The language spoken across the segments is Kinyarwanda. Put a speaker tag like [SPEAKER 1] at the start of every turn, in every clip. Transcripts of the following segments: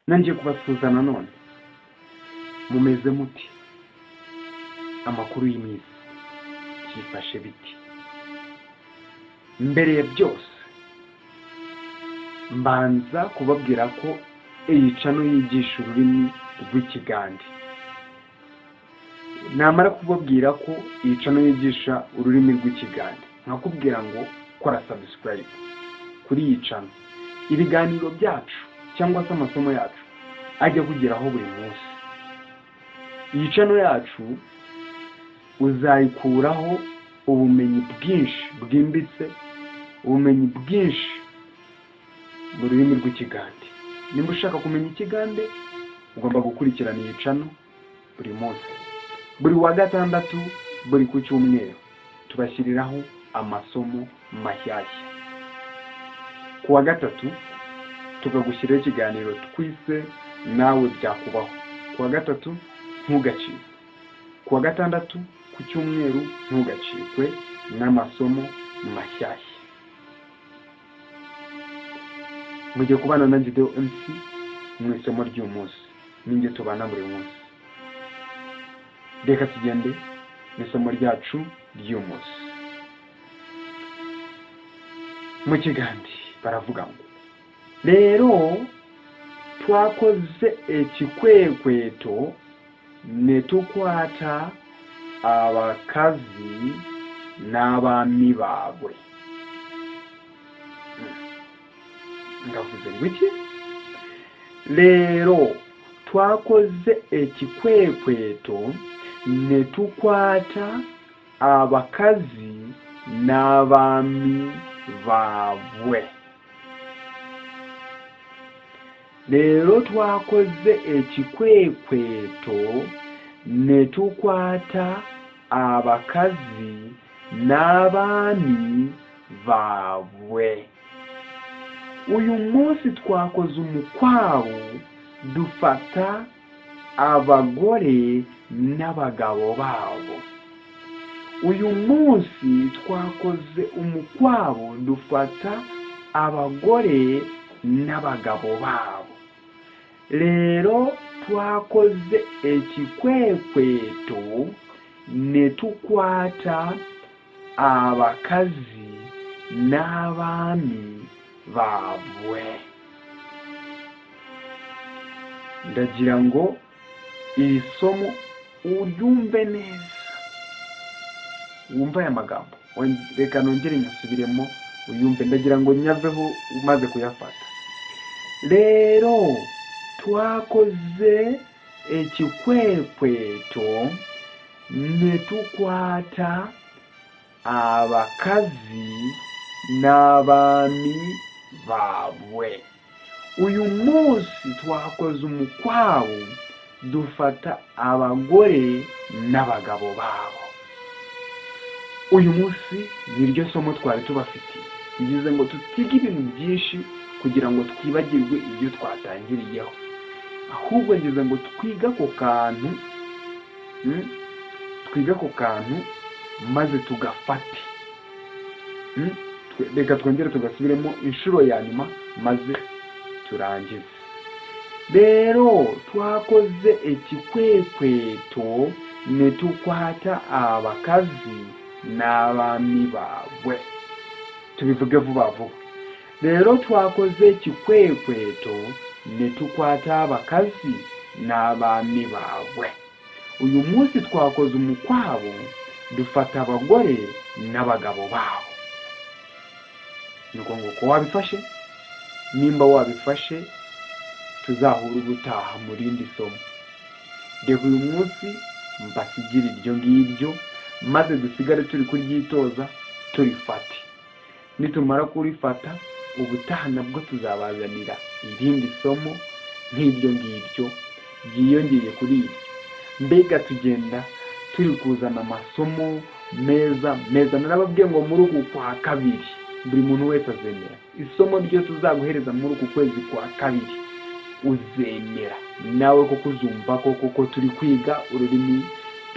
[SPEAKER 1] nanjye kubasuhuza nanone. Mumeze muti? Amakuru y'iminsi cyifashe biti? Mbere ya byose mbanza kubabwira ko iyi channel yigisha ururimi rw'Ikigande. Namara kubabwira ko iyi channel yigisha ururimi rw'Ikigande, nkakubwira ngo kora subscribe kuri iyi channel. Ibiganiro byacu cyangwa se amasomo yacu ajya kugeraho buri munsi. Iyi channel yacu uzayikuraho ubumenyi bwinshi bwimbitse, ubumenyi bwinshi mu rurimi rw'Ikigande. Nimba ushaka kumenya Ikigande, ugomba gukurikirana iyi channel buri munsi. Buri wa gatandatu, buri ku cyumweru tubashyiriraho amasomo mashyashya. Ku wa gatatu tukagushyiraho ikiganiro twise nawe byakubaho. Ku wa gatatu ntugacikwe. Ku wa gatandatu, ku cyumweru ntugacikwe n'amasomo mashyashya. Mugiye kubana na Deo MC mu isomo ry'umunsi. Ninjye tubana buri munsi. Reka tugende mu isomo ryacu ry'umunsi. Mu Kigande baravuga ngo rero twakoze ekikwekweto ne tukwata abakazi n'abami baabwe. Ngavuze ngo iki? Rero twakoze ekikwekweto ne tukwata abakazi n'abami baabwe. Rero twakoze ekikwekweto ne tukwata abakazi n'abami baabwe. Uyu munsi twakoze umukwabu dufata abagore n'abagabo babo. Uyu munsi twakoze umukwabu dufata abagore n'abagabo babo. Rero twakoze ekikwekweto ne tukwata abakazi n'abami baabwe. Ndagira ngo iri somo uryumve neza. Wumva aya magambo. Reka nongere nyasubiremo uyumve. Ndagira ngo nyaveho umaze kuyafata. Rero twakoze ekikwekweto ne tukwata abakazi n'abami baabwe. Uyu munsi twakoze umukwabu dufata abagore n'abagabo babo. Uyu munsi niryo somo twari tubafitiye. Ngize ngo tutige ibintu byinshi kugira ngo twibagirwe ibyo twatangiriyeho. Ahubwo ngize ngo twiga ko kantu, maze tugafate. Reka twongere tugasubiremo inshuro ya nyuma maze turangize. Rero twakoze ekikwekweto ne tukwata abakazi n'abami baabwe. Tubivuge vuba vuba. Rero twakoze ekikwekweto ne tukwata abakazi n'abami baabwe. Uyu munsi twakoze umukwabu dufata abagore n'abagabo babo. Nuko ngo ko wabifashe? Nimba wabifashe, tuzahura ubutaha mu rindi somo. Reka uyu munsi mbasigira iryo ngiryo, maze dusigare turi kuryitoza turifate. Nitumara kurifata, ubutaha nabwo tuzabazanira irindi somo nk'iryo ngiryo ryiyongeye kuri iryo. Mbega tugenda turi kuzana amasomo meza. Narababwiye ngo muri uku kwa kabiri buri muntu wese azemera isomo ryo tuzaguhereza muri uku kwezi kwa kabiri. Uzemera nawe koko uzumva koko turi kwiga ururimi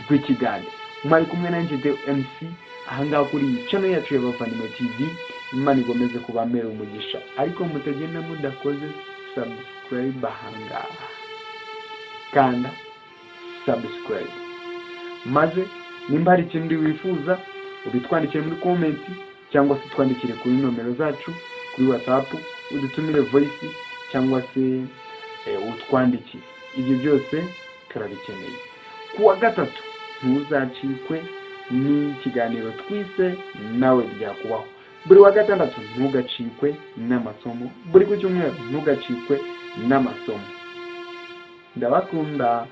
[SPEAKER 1] rw'Ikigande. Mwari kumwe nanjye Deo MC ahangaha kuri iyi channel yacu ya Bavandimwe TV. Imana igomeze kubamera umugisha, ariko mutagenda mudakoze subscribe ahangaha, kanda subscribe, maze nimba hari ikindi wifuza ubitwandikire muri comment cyangwa se twandikire kuri nomero zacu kuri WhatsApp, udutumire voice cyangwa se utwandikire. Ibyo byose turabikeneye. Kuwa gatatu ntuzacikwe n'ikiganiro twise nawe byakubaho. Buri wa gatandatu ntugacikwe n'amasomo, buri ku cyumweru ntugacikwe n'amasomo. Ndabakunda.